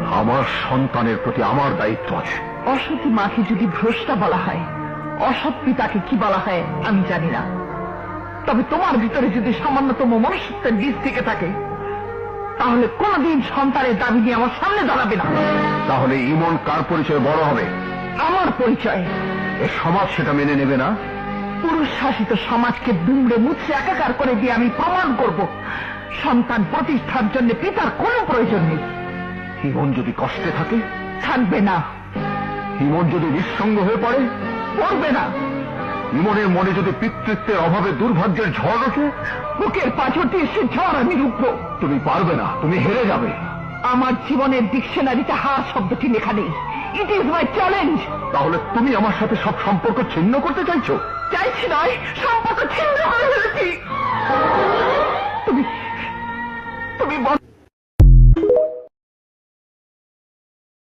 আমার সন্তানের প্রতি আমার দায়িত্ব আছে। অসতী মাকে যদি ভ্রষ্টা বলা হয়, অসৎ পিতাকে কি বলা হয় আমি জানি না, তবে তোমার ভিতরে যদি সামান্যতম মনুষ্যত্বের বীজ থেকে থাকে তাহলে কোনদিন সন্তানের দাবি নিয়ে আমার সামনে দাঁড়াবে না। তাহলে ইমন কার পরিচয় বড় হবে? আমার পরিচয়। এ সমাজ সেটা মেনে নেবে না। পুরুষ শাসিত সমাজকে দুমড়ে মুছে একাকার করে দিয়ে আমি প্রমাণ করব সন্তান প্রতিষ্ঠার জন্য পিতার কোনো প্রয়োজন নেই। ইমন যদি কষ্টে থাকে? থাকবে না। ইমন যদি নিঃসঙ্গ হয়ে পড়ে? পড়বে না। ইমনের মনে যদি পিতৃত্বের অভাবে দুর্ভাগ্যের ঝড় ওঠে? বুকের পাঁচর দিয়ে সে ঝড় আমি রুখবো। তুমি পারবে না, তুমি হেরে যাবে। আমার জীবনের ডিকশনারিতে হার শব্দটি লেখা নেই। It is my challenge. তাহলে তুমি আমার সাথে সব সম্পর্ক ছিন্ন করতে চাইছো? চাইছি নয়, সম্পর্ক ছিন্ন করে ফেলেছি। তুমি